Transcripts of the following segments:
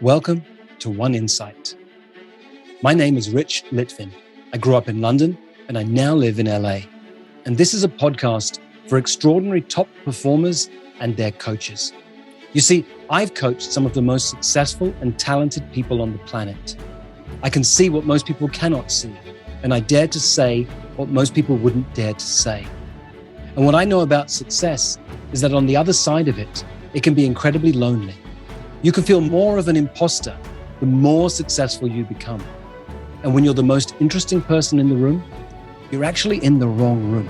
Welcome to One Insight. My name is Rich Litvin. I grew up in London and I now live in LA. And this is a podcast for extraordinary top performers and their coaches. You see, I've coached some of the most successful and talented people on the planet. I can see what most people cannot see, and I dare to say what most people wouldn't dare to say. And what I know about success is that on the other side of it, it can be incredibly lonely. You can feel more of an imposter the more successful you become. And when you're the most interesting person in the room, you're actually in the wrong room.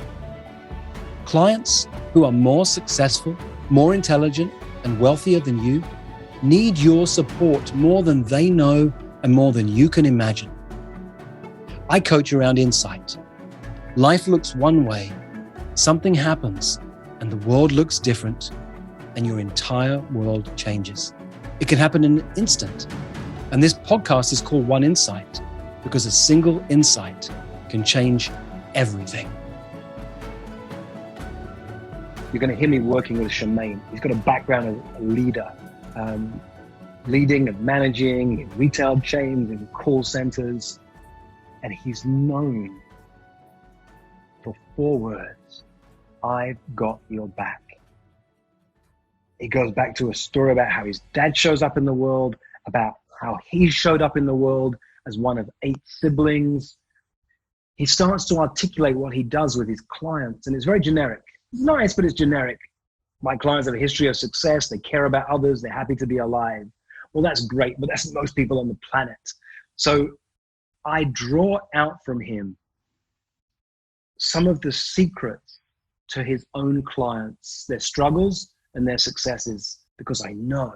Clients who are more successful, more intelligent, and wealthier than you need your support more than they know and more than you can imagine. I coach around insight. Life looks one way, something happens, and the world looks different, and your entire world changes. It can happen in an instant. And this podcast is called One Insight because a single insight can change everything. You're going to hear me working with Shermain. He's got a background as a leader, leading and managing in retail chains, in call centers. And he's known for 4 words: I've got your back. It goes back to a story about how his dad shows up in the world, about how he showed up in the world as one of 8 siblings. He starts to articulate what he does with his clients, and it's very generic. It's nice, but it's generic. My clients have a history of success. They care about others. They're happy to be alive. Well, that's great, but that's most people on the planet. So I draw out from him some of the secrets to his own clients, their struggles and their successes, because I know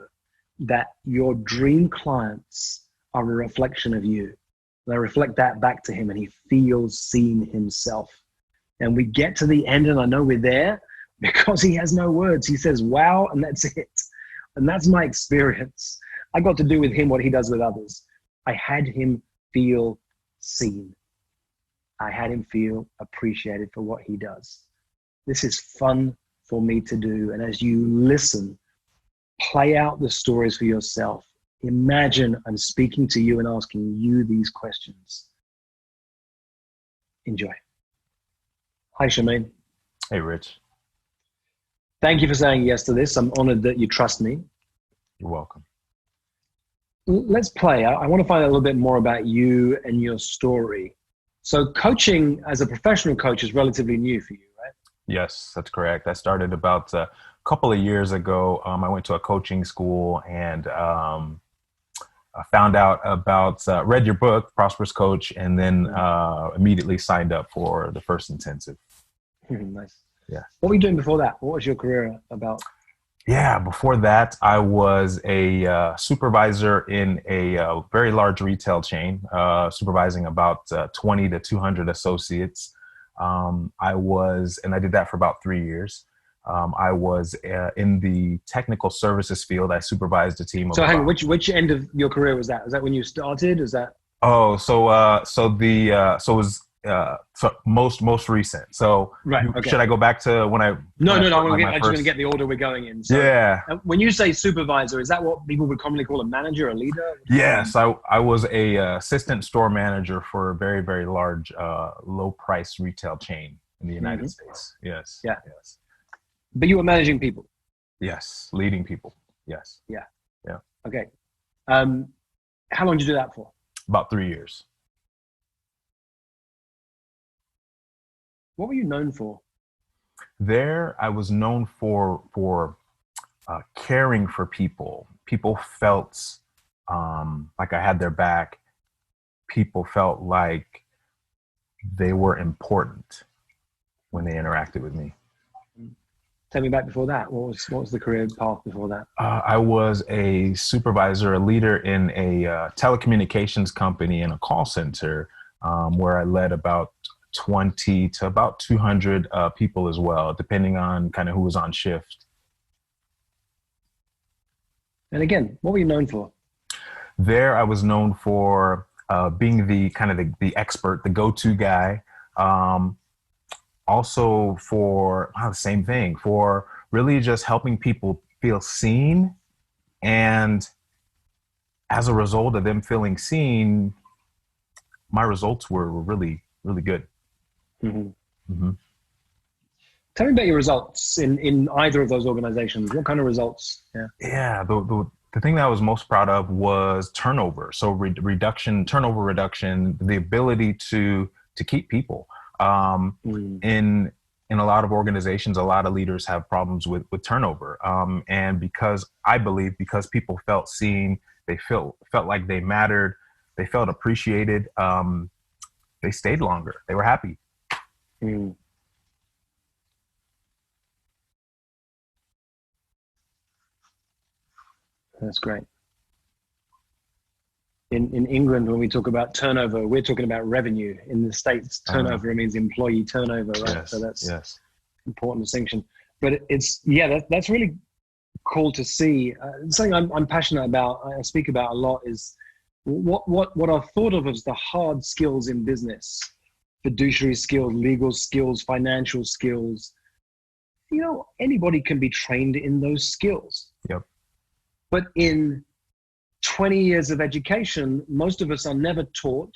that your dream clients are a reflection of you. And I reflect that back to him, and he feels seen himself. And we get to the end, and I know we're there because he has no words. He says, wow, and that's it. And that's my experience. I got to do with him what he does with others. I had him feel seen. I had him feel appreciated for what he does. This is fun for me to do. And as you listen, play out the stories for yourself. Imagine I'm speaking to you and asking you these questions. Enjoy. Hi, Shermain. Hey, Rich. Thank you for saying yes to this. I'm honored that you trust me. You're welcome. Let's play. I want to find out a little bit more about you and your story. So coaching as a professional coach is relatively new for you, right? Yes, that's correct. I started about a couple of years ago. I went to a coaching school and I found out about, read your book, Prosperous Coach, and then immediately signed up for the first intensive. Nice. Yeah. What were you doing before that? What was your career about? Yeah, before that, I was a supervisor in a very large retail chain, supervising about 20 to 200 associates. And I did that for about 3 years. I was in the technical services field. I supervised a team of. So hang on, which end of your career was that? Was that when you started? Is that? Oh, it was most recent. So right. Okay. Should I go back to when I? No. I'm just going to get the order we're going in. So, yeah. When you say supervisor, is that what people would commonly call a manager, a leader? Yes, I was a assistant store manager for a very, very large, low price retail chain in the United States. Yes. Yeah. Yes. But you were managing people. Yes, leading people. Yes. Yeah. Yeah. Okay. How long did you do that for? About 3 years. What were you known for? There, I was known for caring for people. People felt like I had their back. People felt like they were important when they interacted with me. Tell me back before that. What was the career path before that? I was a supervisor, a leader in a telecommunications company in a call center where I led about 20 to about 200 people as well, depending on kind of who was on shift. And again, what were you known for? There, I was known for being the expert, the go-to guy. Also for the same thing, for really just helping people feel seen and as a result of them feeling seen, my results were really, really good. Mm-hmm. Mm-hmm. Tell me about your results in either of those organizations. What kind of results? Yeah. The thing that I was most proud of was turnover. So turnover reduction, the ability to keep people. In a lot of organizations, a lot of leaders have problems with turnover. And because people felt seen, they felt like they mattered, they felt appreciated, they stayed longer. They were happy. Mm. That's great. In England, when we talk about turnover, we're talking about revenue. In the States, turnover means employee turnover, right? Yes, So that's yes. Important distinction. But that's really cool to see. Something I'm passionate about, I speak about a lot, is what I've thought of as the hard skills in business: fiduciary skills, legal skills, financial skills. You know, anybody can be trained in those skills. Yep. But in 20 years of education, most of us are never taught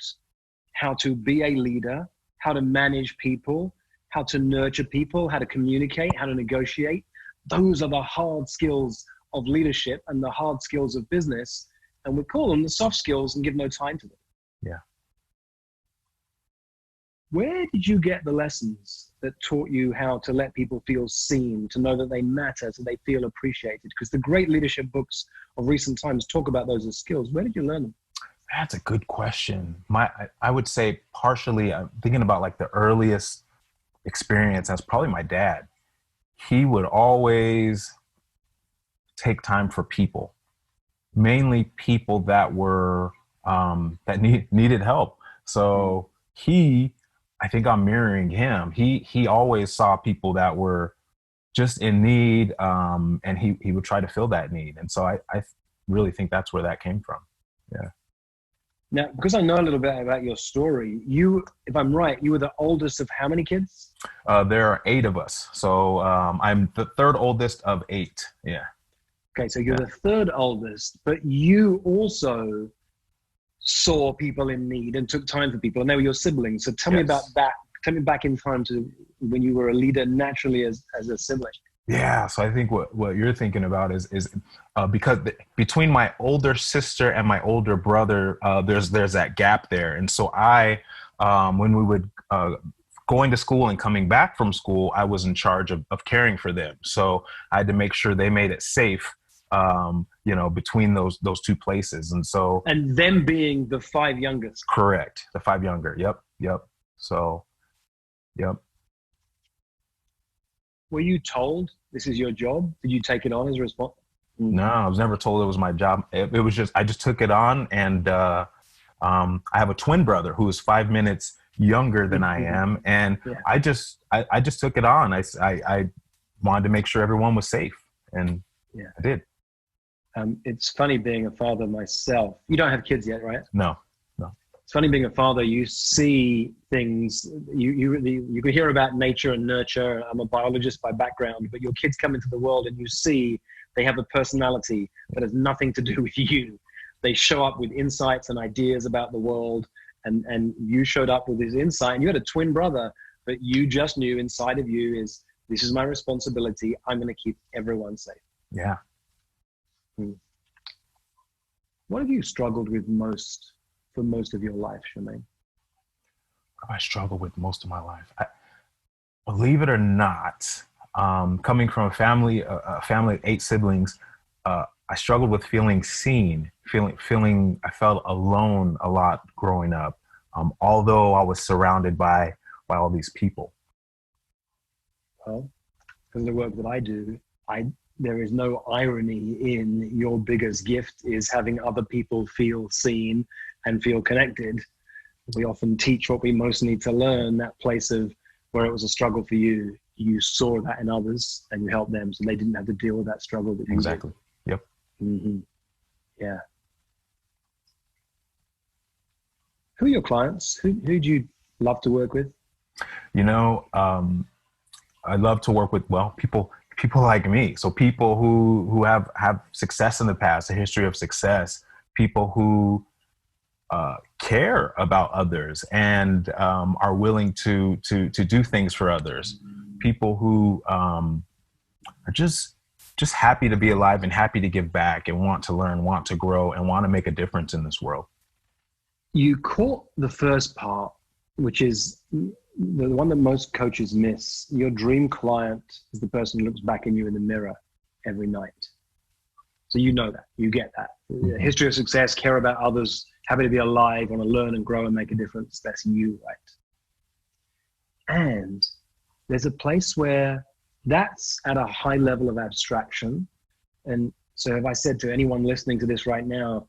how to be a leader, how to manage people, how to nurture people, how to communicate, how to negotiate. Those are the hard skills of leadership and the hard skills of business. And we call them the soft skills and give no time to them. Yeah. Where did you get the lessons that taught you how to let people feel seen, to know that they matter, so they feel appreciated? Because the great leadership books of recent times talk about those as skills. Where did you learn them? That's a good question. I would say partially, I'm thinking about like the earliest experience. That's probably my dad. He would always take time for people, mainly people that were that needed help. So I think I'm mirroring him. He always saw people that were just in need, and he would try to fill that need. And so I really think that's where that came from. Yeah. Now, because I know a little bit about your story, you, if I'm right, you were the oldest of how many kids? There are 8 of us. So I'm the third oldest of 8. Yeah. Okay, so you're the third oldest, but you also saw people in need and took time for people, and they were your siblings. So tell me about that. Tell me back in time to when you were a leader naturally as a sibling. Yeah, so I think what you're thinking about is because between my older sister and my older brother, there's that gap there, and so when we would going to school and coming back from school, I was in charge of caring for them. So I had to make sure they made it safe, between those 2 places, and them being the 5 youngest. Correct, the 5 younger. Yep. So, yep. Were you told this is your job? Did you take it on as a response? No, I was never told it was my job. It was I just took it on, and I have a twin brother who is 5 minutes younger than I am, and I just took it on. I wanted to make sure everyone was safe, and I did. It's funny being a father myself. You don't have kids yet, right? No. It's funny being a father. You see things. You can hear about nature and nurture. I'm a biologist by background, but your kids come into the world and you see they have a personality that has nothing to do with you. They show up with insights and ideas about the world, and you showed up with this insight. And you had a twin brother, but you just knew inside of you is this is my responsibility. I'm going to keep everyone safe. Yeah. What have you struggled with most for most of your life, Shermain? What have I struggled with most of my life? Believe it or not, coming from a family of 8 siblings, I struggled with feeling seen, feeling I felt alone a lot growing up, although I was surrounded by all these people. Well, because of the work that I do, there is no irony in your biggest gift is having other people feel seen and feel connected. We often teach what we most need to learn, that place of where it was a struggle for you. You saw that in others and you helped them so they didn't have to deal with that struggle that you Exactly. did. Yep. Mm-hmm. Yeah. Who are your clients? Who do you love to work with? I love to work with, people like me. So people who have success in the past, a history of success, people who care about others and are willing to do things for others, people who are just happy to be alive and happy to give back and want to learn, want to grow, and want to make a difference in this world. You caught the first part, which is the one that most coaches miss. Your dream client is the person who looks back in you in the mirror every night. So you know that, you get that. History of success, care about others, happy to be alive, want to learn and grow and make a difference. That's you, right? And there's a place where that's at a high level of abstraction. And so if I said to anyone listening to this right now,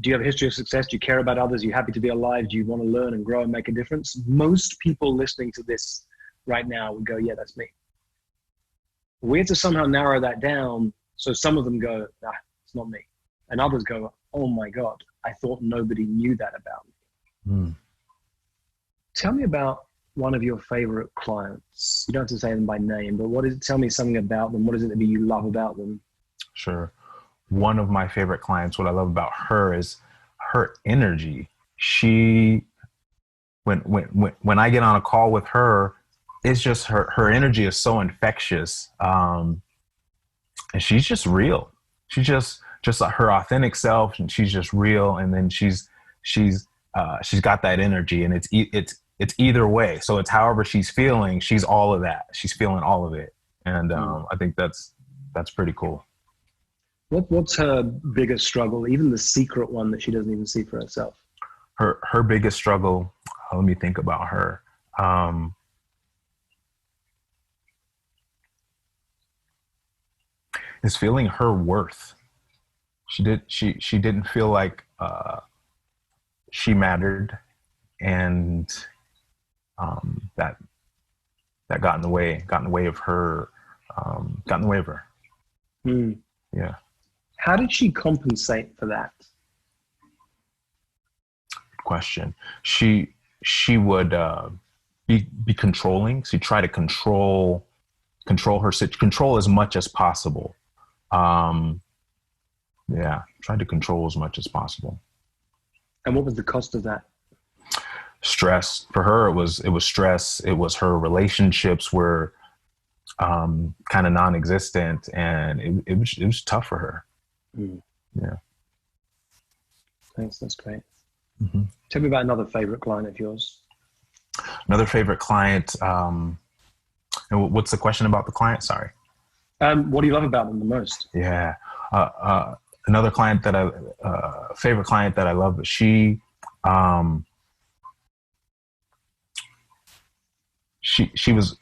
do you have a history of success? Do you care about others? Are you happy to be alive? Do you want to learn and grow and make a difference? Most people listening to this right now would go, yeah, that's me. We have to somehow narrow that down. So some of them go, nah, it's not me. And others go, oh my God, I thought nobody knew that about me. Tell me about one of your favorite clients. You don't have to say them by name, but tell me something about them. What is it that you love about them? Sure. One of my favorite clients, what I love about her is her energy. She, when I get on a call with her, it's just her energy is so infectious. And she's just real. She's just like her authentic self, and she's just real. And then she's got that energy, and it's either way. So it's however she's feeling, she's all of that. She's feeling all of it. And I think that's pretty cool. What's her biggest struggle, even the secret one that she doesn't even see for herself? Her biggest struggle, let me think about her. Is feeling her worth. She didn't feel like she mattered, and that got in the way of her. Yeah. How did she compensate for that? Good question. She would be controlling. She'd try to control as much as possible. Tried to control as much as possible. And what was the cost of that? Stress. For her, it was stress. It was her relationships were kind of non-existent, and it was tough for her. Yeah. Thanks. That's great. Tell me about another favorite client of yours. Another favorite client. And what's the question about the client? Sorry. What do you love about them the most? Yeah. Another client favorite client that I love, she was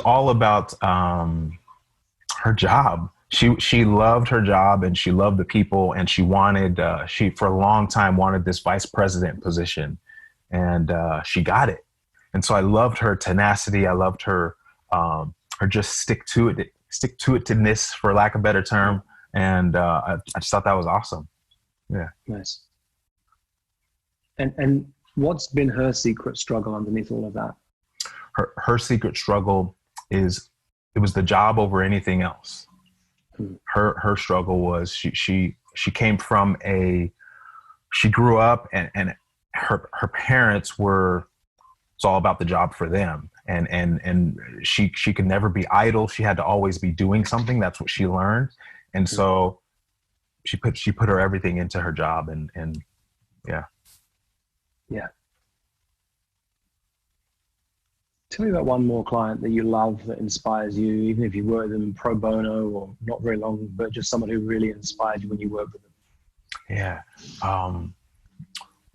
all about her job. She loved her job, and she loved the people, and she wanted she for a long time wanted this vice president position, and she got it. And so I loved her tenacity. I loved her just stick to it-ness, for lack of a better term. And I just thought that was awesome. Yeah. Nice. And what's been her secret struggle underneath all of that? Her secret struggle is it was the job over anything else. Her struggle was she came from she grew up and her parents were, it's all about the job for them. And she could never be idle. She had to always be doing something. That's what she learned. And so she put her everything into her job, and yeah. Yeah. Tell me about one more client that you love, that inspires you, even if you work with them pro bono or not very long, but just someone who really inspired you when you work with them. Yeah.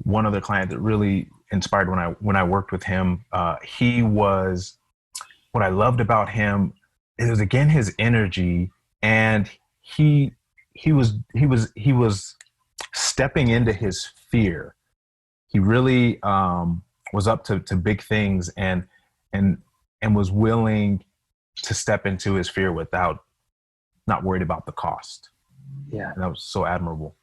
One other client that really inspired when I worked with him, what I loved about him, it was again his energy, and he was stepping into his fear. He really was up to big things, and was willing to step into his fear without not worried about the cost. Yeah. And that was so admirable.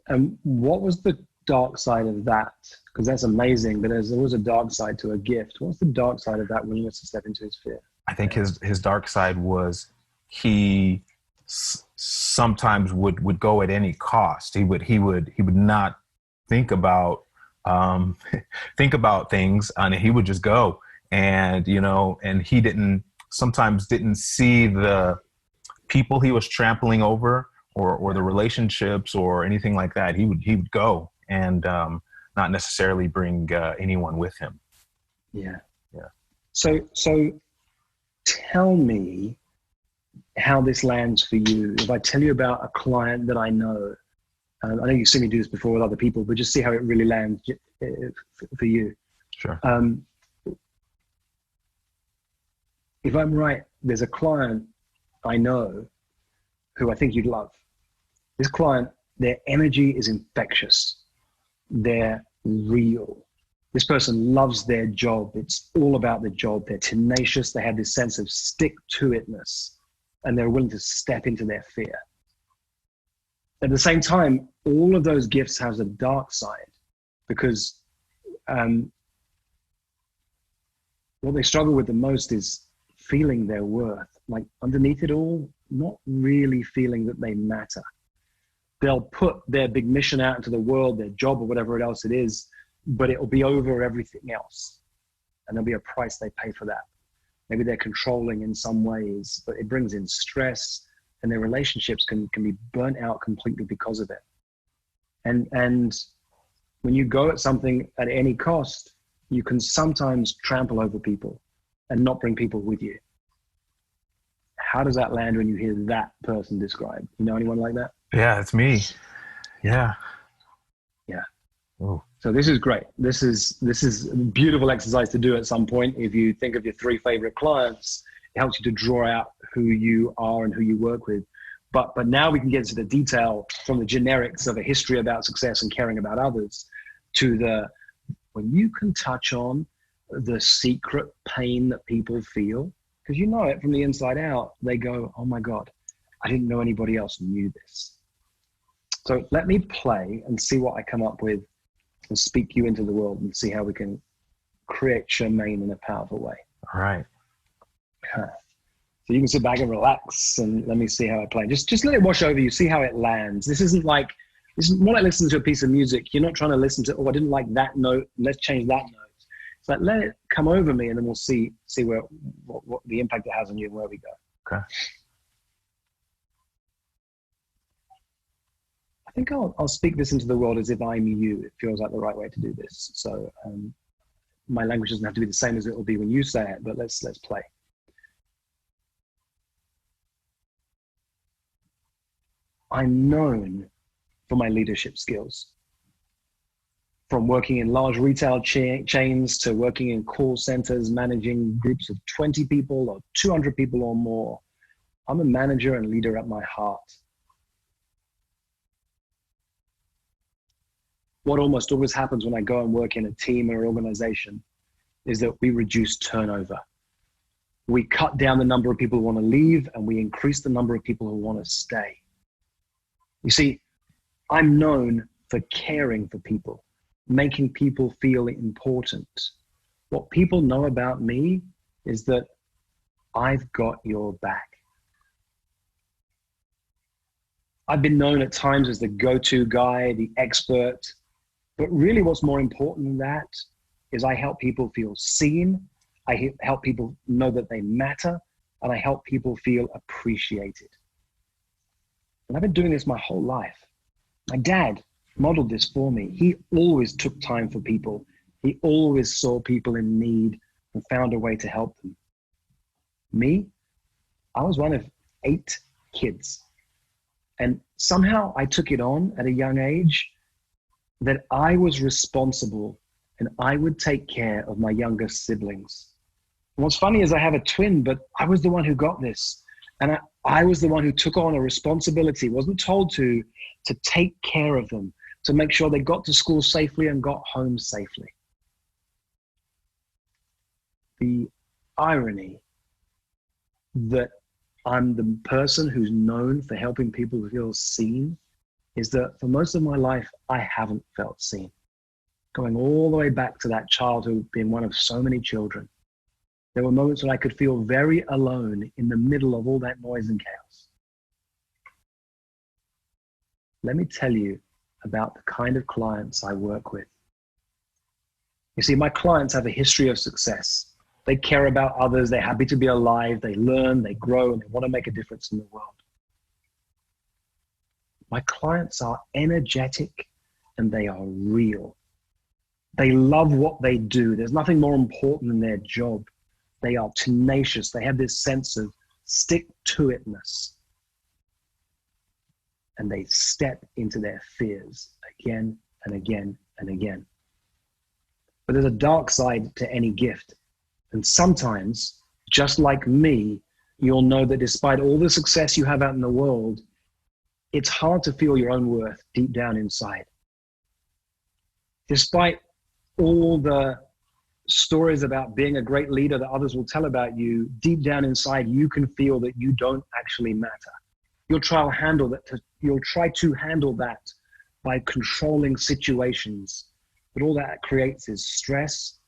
And what was the dark side of that? Because that's amazing, but there's always a dark side to a gift. What's the dark side of that willingness to step into his fear? I think his dark side was he sometimes would go at any cost. He would not think about things, and he would just go. And and he sometimes didn't see the people he was trampling over, or the relationships or anything like that. He would go and not necessarily bring anyone with him. Yeah. Yeah. So tell me how this lands for you. If I tell you about a client that I know, I know you've seen me do this before with other people, but just see how it really lands for you. Sure. If I'm right, there's a client I know who I think you'd love. This client, their energy is infectious. They're real. This person loves their job. It's all about the job. They're tenacious. They have this sense of stick-to-itness, and they're willing to step into their fear. At the same time, all of those gifts have a dark side, because what they struggle with the most is feeling their worth. Like underneath it all, not really feeling that they matter. They'll put their big mission out into the world, their job or whatever else it is, but it will be over everything else. And there'll be a price they pay for that. Maybe they're controlling in some ways, but it brings in stress, and their relationships can be burnt out completely because of it. And when you go at something at any cost, you can sometimes trample over people and not bring people with you. How does that land when you hear that person described? You know anyone like that? Yeah, it's me. Yeah. Yeah. Ooh. So this is great. This is a beautiful exercise to do at some point. If you think of your 3 favorite clients, it helps you to draw out who you are and who you work with. But now we can get into the detail, from the generics of a history about success and caring about others, to when you can touch on the secret pain that people feel, because you know it from the inside out. They go, oh my God, I didn't know anybody else knew this. So let me play and see what I come up with, and speak you into the world, and see how we can create Shermain in a powerful way. All right. So you can sit back and relax, and let me see how I play. Just let it wash over you. See how it lands. This is more like listening to a piece of music. You're not trying to listen to, oh, I didn't like that note, let's change that note. It's like, let it come over me, and then we'll see what the impact it has on you and where we go. Okay. I think I'll speak this into the world as if I'm you. It feels like the right way to do this. So my language doesn't have to be the same as it will be when you say it, but let's play. I'm known for my leadership skills. From working in large retail chains to working in call centers, managing groups of 20 people or 200 people or more, I'm a manager and leader at my heart. What almost always happens when I go and work in a team or organization is that we reduce turnover. We cut down the number of people who want to leave, and we increase the number of people who want to stay. You see, I'm known for caring for people, making people feel important. What people know about me is that I've got your back. I've been known at times as the go-to guy, the expert, but really what's more important than that is I help people feel seen, I help people know that they matter, and I help people feel appreciated. And I've been doing this my whole life. My dad modeled this for me. He always took time for people. He always saw people in need and found a way to help them. Me, I was one of 8 kids. And somehow I took it on at a young age that I was responsible and I would take care of my younger siblings. And what's funny is I have a twin, but I was the one who got this. And I was the one who took on a responsibility, wasn't told to take care of them, to make sure they got to school safely and got home safely. The irony that I'm the person who's known for helping people feel seen is that for most of my life, I haven't felt seen. Going all the way back to that childhood, being one of so many children, there were moments when I could feel very alone in the middle of all that noise and chaos. let me tell you about the kind of clients I work with. You see, my clients have a history of success. They care about others. They're happy to be alive. They learn, they grow, and they want to make a difference in the world. My clients are energetic and they are real. They love what they do. There's nothing more important than their job. They are tenacious. They have this sense of stick-to-itness. And they step into their fears again and again and again. But there's a dark side to any gift. And sometimes, just like me, you'll know that despite all the success you have out in the world, it's hard to feel your own worth deep down inside. Despite all the stories about being a great leader that others will tell about you, deep down inside, you can feel that you don't actually matter. You'll try to handle that by controlling situations, but all that creates is stress,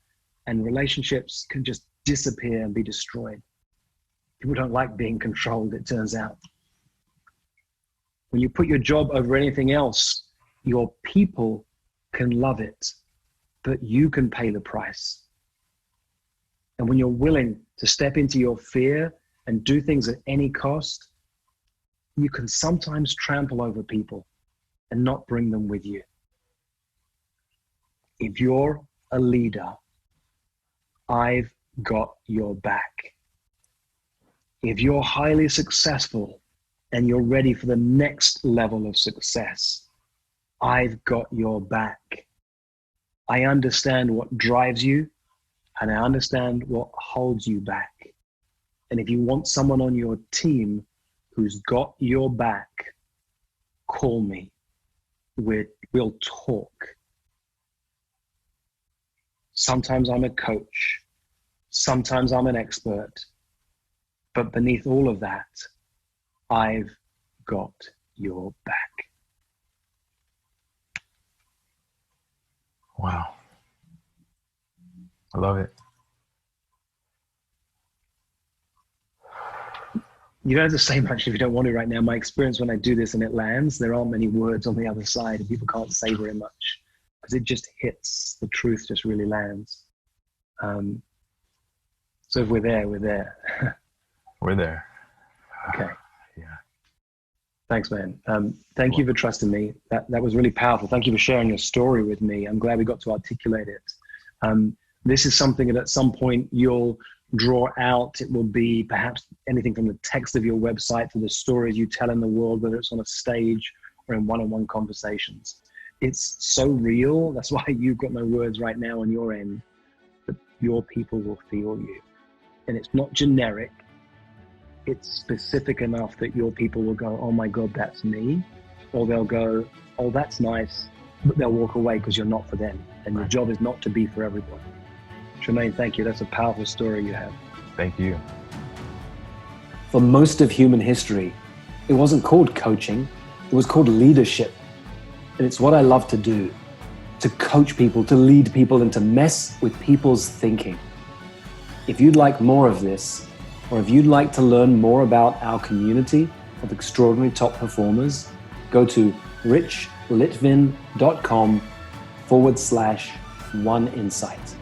and relationships can just disappear and be destroyed. People don't like being controlled, it turns out. When you put your job over anything else, your people can love it, but you can pay the price. And when you're willing to step into your fear and do things at any cost, you can sometimes trample over people and not bring them with you. If you're a leader, I've got your back. If you're highly successful and you're ready for the next level of success, I've got your back. I understand what drives you, and I understand what holds you back. And if you want someone on your team who's got your back, call me. We'll talk. Sometimes I'm a coach. Sometimes I'm an expert. But beneath all of that, I've got your back. Wow. I love it. You don't have to say much if you don't want to right now. My experience when I do this and it lands, there aren't many words on the other side and people can't say very much because it just hits. The truth just really lands. So if we're there, we're there. We're there. Okay. Yeah. Thanks, man. Thank you for trusting me. That was really powerful. Thank you for sharing your story with me. I'm glad we got to articulate it. This is something that at some point you'll draw out. It will be perhaps anything from the text of your website to the stories you tell in the world, whether it's on a stage or in one-on-one conversations. It's so real. That's why you've got no words right now on your end, but your people will feel you. And it's not generic. It's specific enough that your people will go, oh my God, that's me. Or they'll go, oh, that's nice. But they'll walk away because you're not for them. And your job is not to be for everyone. Shermain, thank you. That's a powerful story you have. Thank you. For most of human history, it wasn't called coaching. It was called leadership. And it's what I love to do, to coach people, to lead people, and to mess with people's thinking. If you'd like more of this, or if you'd like to learn more about our community of extraordinary top performers, go to richlitvin.com/oneinsight.